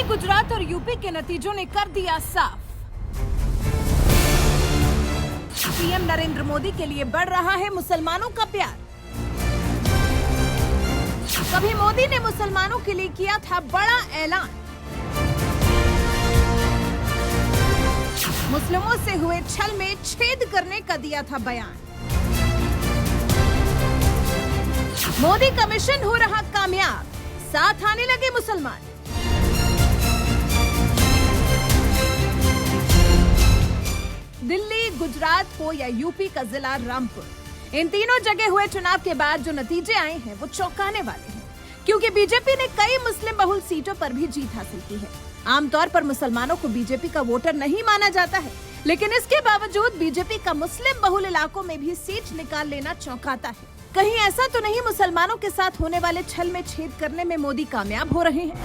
गुजरात और यूपी के नतीजों ने कर दिया साफ। पीएम नरेंद्र मोदी के लिए बढ़ रहा है मुसलमानों का प्यार। कभी मोदी ने मुसलमानों के लिए किया था बड़ा ऐलान। मुस्लिमों से हुए छल में छेद करने का दिया था बयान। मोदी का मिशन हो रहा कामयाब, साथ आने लगे मुसलमान। दिल्ली, गुजरात हो या यूपी का जिला रामपुर, इन तीनों जगह हुए चुनाव के बाद जो नतीजे आए हैं वो चौंकाने वाले हैं, क्योंकि बीजेपी ने कई मुस्लिम बहुल सीटों पर भी जीत हासिल की है। आमतौर पर मुसलमानों को बीजेपी का वोटर नहीं माना जाता है, लेकिन इसके बावजूद बीजेपी का मुस्लिम बहुल इलाकों में भी सीट निकाल लेना चौंकाता है। कहीं ऐसा तो नहीं मुसलमानों के साथ होने वाले छल में छेद करने में मोदी कामयाब हो रहे हैं?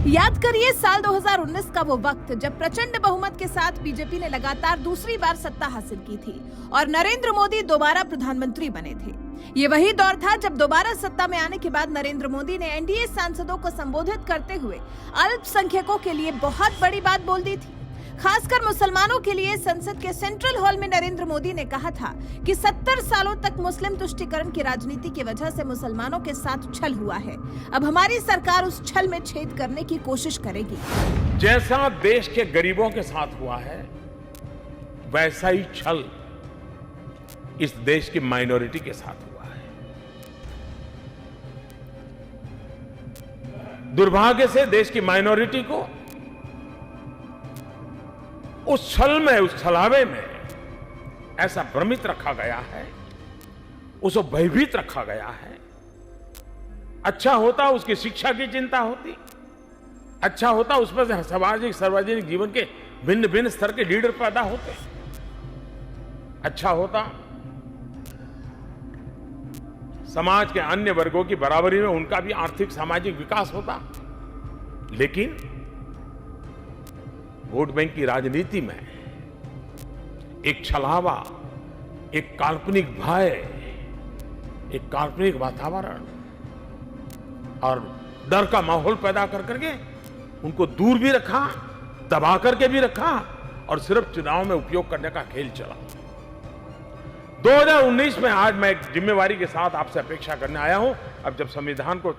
याद करिए साल 2019 का वो वक्त जब प्रचंड बहुमत के साथ बीजेपी ने लगातार दूसरी बार सत्ता हासिल की थी और नरेंद्र मोदी दोबारा प्रधानमंत्री बने थे। ये वही दौर था जब दोबारा सत्ता में आने के बाद नरेंद्र मोदी ने एनडीए सांसदों को संबोधित करते हुए अल्पसंख्यकों के लिए बहुत बड़ी बात बोल दी थी। खासकर मुसलमानों के लिए संसद के सेंट्रल हॉल में नरेंद्र मोदी ने कहा था कि 70 सालों तक मुस्लिम तुष्टीकरण की राजनीति की वजह से मुसलमानों के साथ छल हुआ है। अब हमारी सरकार उस छल में छेद करने की कोशिश करेगी। जैसा देश के गरीबों के साथ हुआ है, वैसा ही छल इस देश की माइनॉरिटी के साथ हुआ है। दुर्भाग्य से देश की माइनॉरिटी को उस छल में, उस छलावे में ऐसा भ्रमित रखा गया है, उसको भयभीत रखा गया है। अच्छा होता उसकी शिक्षा की चिंता होती, अच्छा होता उसमें से सामाजिक सार्वजनिक जीवन के भिन्न भिन्न स्तर के लीडर पैदा होते, अच्छा होता समाज के अन्य वर्गों की बराबरी में उनका भी आर्थिक सामाजिक विकास होता। लेकिन वोट बैंक की राजनीति में एक छलावा, एक काल्पनिक भय, एक काल्पनिक वातावरण और डर का माहौल पैदा कर करके उनको दूर भी रखा, दबा करके भी रखा और सिर्फ चुनाव में उपयोग करने का खेल चला। 2019 में आज मैं एक जिम्मेवारी के साथ आपसे अपेक्षा करने आया हूं। अब जब संविधान को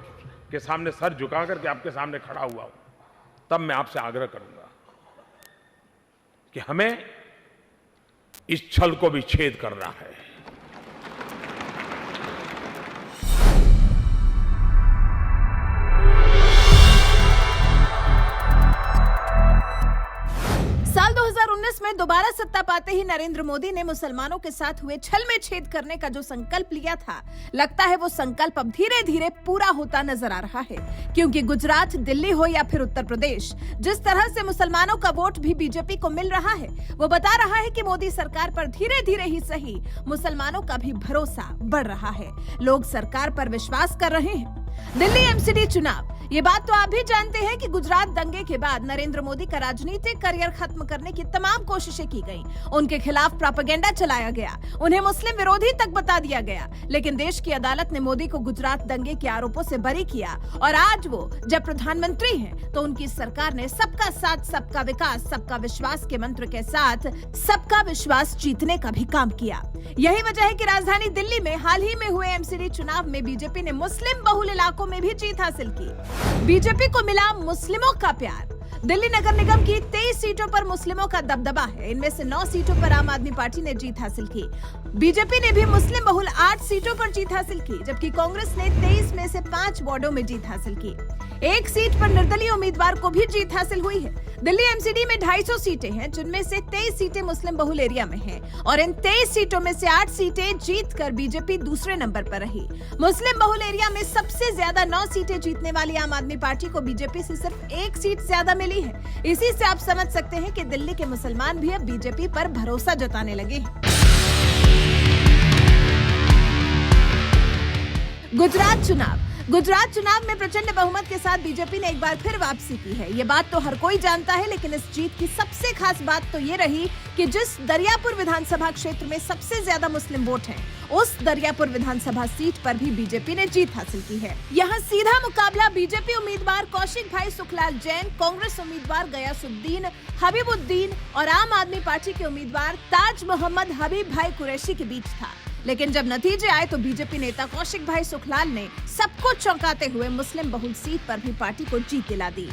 के सामने सर झुका करके आपके सामने खड़ा हुआ हूं, तब मैं आपसे आग्रह करूंगा कि हमें इस छल को भी छेद करना है। साल 2019 में दोबारा सत्ता पाते ही नरेंद्र मोदी ने मुसलमानों के साथ हुए छल में छेद करने का जो संकल्प लिया था, लगता है वो संकल्प अब धीरे धीरे पूरा होता नजर आ रहा है। क्योंकि गुजरात, दिल्ली हो या फिर उत्तर प्रदेश, जिस तरह से मुसलमानों का वोट भी बीजेपी को मिल रहा है, वो बता रहा है कि मोदी सरकार पर धीरे धीरे ही सही मुसलमानों का भी भरोसा बढ़ रहा है। लोग सरकार पर विश्वास कर रहे हैं। दिल्ली एमसीडी चुनाव, ये बात तो आप भी जानते हैं कि गुजरात दंगे के बाद नरेंद्र मोदी का राजनीतिक करियर खत्म करने की तमाम कोशिशें की गईं। उनके खिलाफ प्रोपेगेंडा चलाया गया, उन्हें मुस्लिम विरोधी तक बता दिया गया। लेकिन देश की अदालत ने मोदी को गुजरात दंगे के आरोपों से बरी किया और आज वो जब प्रधानमंत्री हैं, तो उनकी सरकार ने सबका साथ, सबका विकास, सबका विश्वास के मंत्र के साथ सबका विश्वास जीतने का भी काम किया। यही वजह है कि राजधानी दिल्ली में हाल ही में हुए एमसीडी चुनाव में बीजेपी ने मुस्लिम बहुल इलाकों में भी जीत हासिल की। बीजेपी को मिला मुस्लिमों का प्यार। दिल्ली नगर निगम की 23 सीटों पर मुस्लिमों का दबदबा है। इनमें से 9 सीटों पर आम आदमी पार्टी ने जीत हासिल की। बीजेपी ने भी मुस्लिम बहुल 8 सीटों पर जीत हासिल की, जबकि कांग्रेस ने 23 में से 5 वार्डों में जीत हासिल की। एक सीट पर निर्दलीय उम्मीदवार को भी जीत हासिल हुई है। दिल्ली एमसीडी में 250 सीटें हैं, जिनमें से 23 सीटें मुस्लिम बहुल एरिया में हैं और इन 23 सीटों में से 8 सीटें जीतकर बीजेपी दूसरे नंबर पर रही। मुस्लिम बहुल एरिया में सबसे ज्यादा 9 सीटें जीतने वाली आम आदमी पार्टी को बीजेपी से सिर्फ 1 सीट ज्यादा मिली है। इसी से आप समझ सकते हैं कि दिल्ली के मुसलमान भी अब बीजेपी पर भरोसा जताने लगे हैं। गुजरात चुनाव, गुजरात चुनाव में प्रचंड बहुमत के साथ बीजेपी ने एक बार फिर वापसी की है। ये बात तो हर कोई जानता है, लेकिन इस जीत की सबसे खास बात तो ये रही कि जिस दरियापुर विधानसभा क्षेत्र में सबसे ज्यादा मुस्लिम वोट हैं, उस दरियापुर विधानसभा सीट पर भी बीजेपी ने जीत हासिल की है। यहाँ सीधा मुकाबला बीजेपी उम्मीदवार कौशिक भाई सुखलाल जैन, कांग्रेस उम्मीदवार गयासुद्दीन हबीबुद्दीन और आम आदमी पार्टी के उम्मीदवार ताज मोहम्मद हबीब भाई कुरैशी के बीच था। लेकिन जब नतीजे आए तो बीजेपी नेता कौशिक भाई सुखलाल ने सबको चौंकाते हुए मुस्लिम बहुल सीट पर भी पार्टी को जीत दिला दी।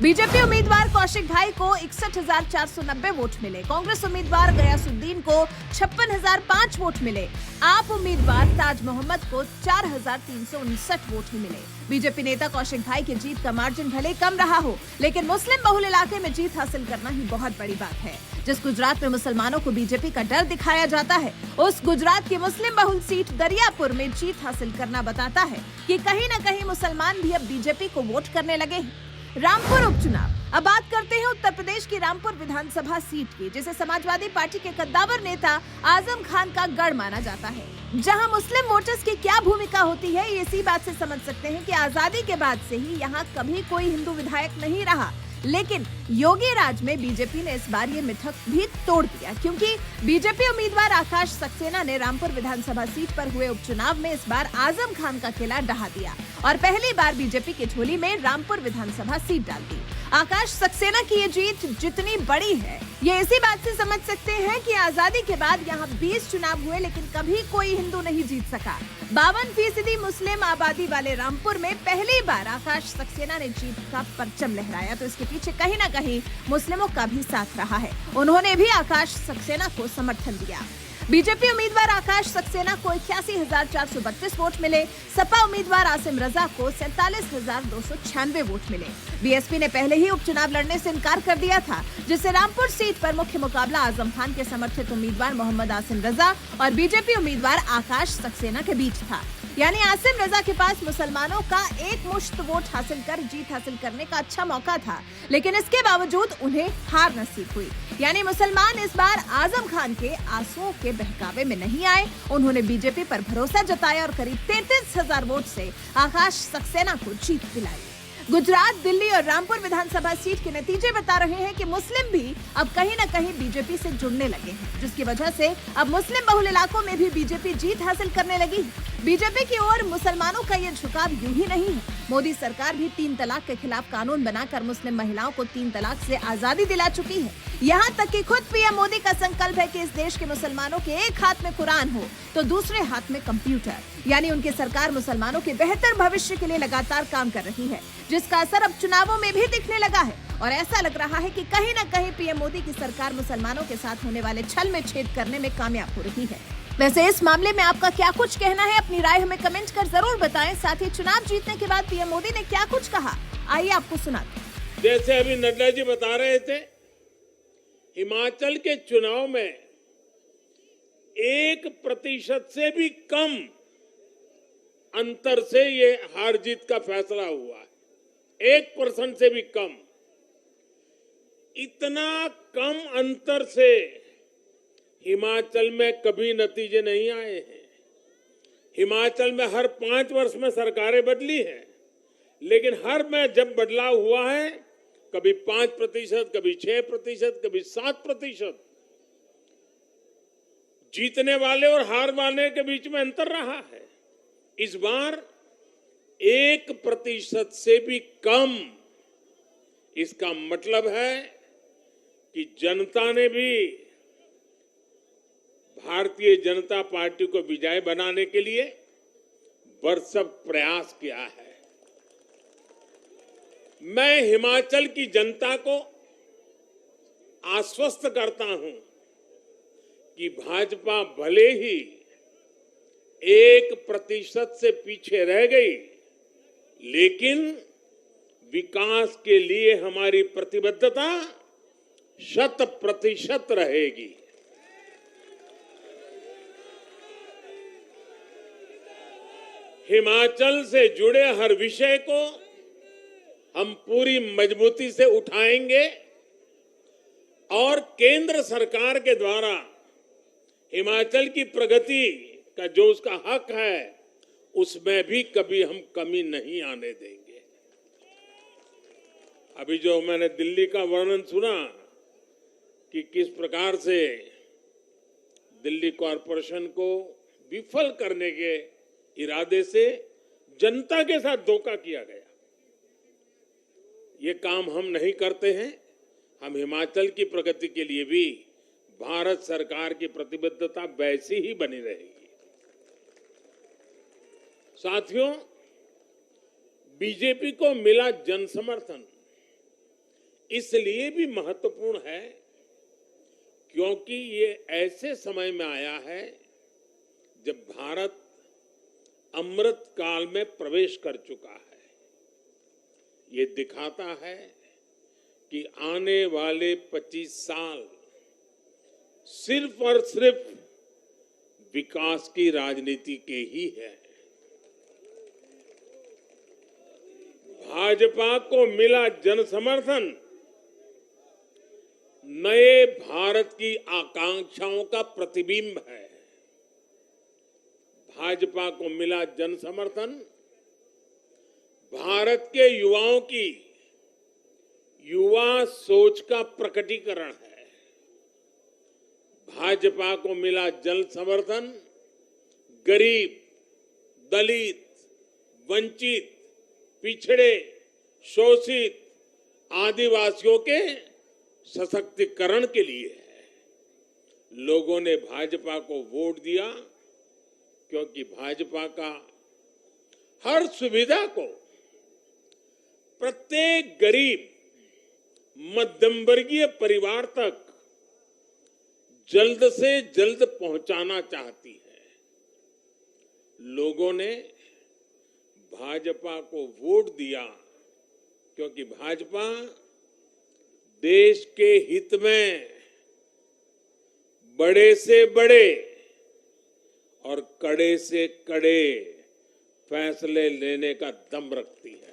बीजेपी उम्मीदवार कौशिक भाई को 61,490 वोट मिले, कांग्रेस उम्मीदवार गयासुद्दीन को 56,005 वोट मिले, आप उम्मीदवार ताज मोहम्मद को 4,359 वोट ही मिले। बीजेपी नेता कौशिक भाई की जीत का मार्जिन भले कम रहा हो, लेकिन मुस्लिम बहुल इलाके में जीत हासिल करना ही बहुत बड़ी बात है। जिस गुजरात में मुसलमानों को बीजेपी का डर दिखाया जाता है, उस गुजरात की मुस्लिम बहुल सीट दरियापुर में जीत हासिल करना बताता है कि कहीं न कहीं मुसलमान भी अब बीजेपी को वोट करने लगे हैं। रामपुर उपचुनाव। अब बात करते हैं उत्तर प्रदेश की रामपुर विधानसभा सीट की, जिसे समाजवादी पार्टी के कद्दावर नेता आजम खान का गढ़ माना जाता है। जहां मुस्लिम वोटर्स की क्या भूमिका होती है, ये इसी बात से समझ सकते हैं कि आजादी के बाद से ही यहां कभी कोई हिंदू विधायक नहीं रहा। लेकिन योगी राज में बीजेपी ने इस बार ये मिथक भी तोड़ दिया, क्योंकि बीजेपी उम्मीदवार आकाश सक्सेना ने रामपुर विधानसभा सीट पर हुए उपचुनाव में इस बार आजम खान का किला ढहा दिया और पहली बार बीजेपी की झोली में रामपुर विधानसभा सीट डाल दी। आकाश सक्सेना की ये जीत जितनी बड़ी है, ये इसी बात से समझ सकते हैं कि आजादी के बाद यहाँ 20 चुनाव हुए, लेकिन कभी कोई हिंदू नहीं जीत सका। 52% मुस्लिम आबादी वाले रामपुर में पहली बार आकाश सक्सेना ने जीत का परचम लहराया, तो इसके पीछे कहीं न कहीं मुस्लिमों का भी साथ रहा है। उन्होंने भी आकाश सक्सेना को समर्थन दिया। बीजेपी उम्मीदवार आकाश सक्सेना को 81,432 वोट मिले, सपा उम्मीदवार आसिम रजा को 47,296 वोट मिले। बीएसपी ने पहले ही उपचुनाव लड़ने से इनकार कर दिया था, जिससे रामपुर सीट पर मुख्य मुकाबला आजम खान के समर्थित उम्मीदवार मोहम्मद आसिम रजा और बीजेपी उम्मीदवार आकाश सक्सेना के बीच था। यानी आसिम रजा के पास मुसलमानों का एक मुश्त वोट हासिल कर जीत हासिल करने का अच्छा मौका था, लेकिन इसके बावजूद उन्हें हार नसीब हुई। यानी मुसलमान इस बार आजम खान के आंसुओं के बहकावे में नहीं आए। उन्होंने बीजेपी पर भरोसा जताया और करीब 33,000 वोट से आकाश सक्सेना को जीत दिलाई। गुजरात, दिल्ली और रामपुर विधानसभा सीट के नतीजे बता रहे हैं कि मुस्लिम भी अब कहीं न कहीं बीजेपी से जुड़ने लगे हैं, जिसकी वजह से अब मुस्लिम बहुल इलाकों में भी बीजेपी जीत हासिल करने लगी है। बीजेपी की ओर मुसलमानों का ये झुकाव यूं ही नहीं है। मोदी सरकार भी 3 तलाक के खिलाफ कानून बनाकर मुस्लिम महिलाओं को 3 तलाक से आजादी दिला चुकी है। यहाँ तक कि खुद पीएम मोदी का संकल्प है कि इस देश के मुसलमानों के एक हाथ में कुरान हो तो दूसरे हाथ में कंप्यूटर। यानी उनकी सरकार मुसलमानों के बेहतर भविष्य के लिए लगातार काम कर रही है, जिसका असर अब चुनावों में भी दिखने लगा है। और ऐसा लग रहा है कि कहीं न कहीं पीएम मोदी की सरकार मुसलमानों के साथ होने वाले छल में छेद करने में कामयाब हो रही है। वैसे इस मामले में आपका क्या कुछ कहना है, अपनी राय हमें कमेंट कर जरूर बताएं। साथ ही चुनाव जीतने के बाद पीएम मोदी ने क्या कुछ कहा, आइए आपको सुनाते हैं। जैसे अभी नड्डा जी बता रहे थे, हिमाचल के चुनाव में 1% से भी कम अंतर से ये हार जीत का फैसला हुआ है। 1% से भी कम, इतना कम अंतर से हिमाचल में कभी नतीजे नहीं आए हैं। हिमाचल में हर 5 वर्ष में सरकारें बदली हैं, लेकिन हर में जब बदलाव हुआ है, कभी 5%, कभी 6%, कभी 7%। जीतने वाले और हार वाले के बीच में अंतर रहा है। इस बार 1% से भी कम। इसका मतलब है कि जनता ने भी भारतीय जनता पार्टी को विजय बनाने के लिए भरसक प्रयास किया है। मैं हिमाचल की जनता को आश्वस्त करता हूं कि भाजपा भले ही 1% से पीछे रह गई, लेकिन विकास के लिए हमारी प्रतिबद्धता 100% रहेगी। हिमाचल से जुड़े हर विषय को हम पूरी मजबूती से उठाएंगे और केंद्र सरकार के द्वारा हिमाचल की प्रगति का जो उसका हक है, उसमें भी कभी हम कमी नहीं आने देंगे। अभी जो मैंने दिल्ली का वर्णन सुना कि किस प्रकार से दिल्ली कॉरपोरेशन को विफल करने के इरादे से जनता के साथ धोखा किया गया, ये काम हम नहीं करते हैं। हम हिमाचल की प्रगति के लिए भी भारत सरकार की प्रतिबद्धता वैसी ही बनी रहेगी। साथियों, बीजेपी को मिला जन समर्थन इसलिए भी महत्वपूर्ण है क्योंकि ये ऐसे समय में आया है जब भारत अमृत काल में प्रवेश कर चुका है। ये दिखाता है कि आने वाले 25 साल सिर्फ और सिर्फ विकास की राजनीति के ही है। भाजपा को मिला जन समर्थन नए भारत की आकांक्षाओं का प्रतिबिंब है। भाजपा को मिला जन समर्थन भारत के युवाओं की युवा सोच का प्रकटीकरण है। भाजपा को मिला जन समर्थन गरीब, दलित, वंचित, पिछड़े, शोषित, आदिवासियों के सशक्तिकरण के लिए है। लोगों ने भाजपा को वोट दिया क्योंकि भाजपा का हर सुविधा को प्रत्येक गरीब, मध्यम वर्गीय परिवार तक जल्द से जल्द पहुंचाना चाहती है। लोगों ने भाजपा को वोट दिया क्योंकि भाजपा देश के हित में बड़े से बड़े और कड़े से कड़े फैसले लेने का दम रखती है।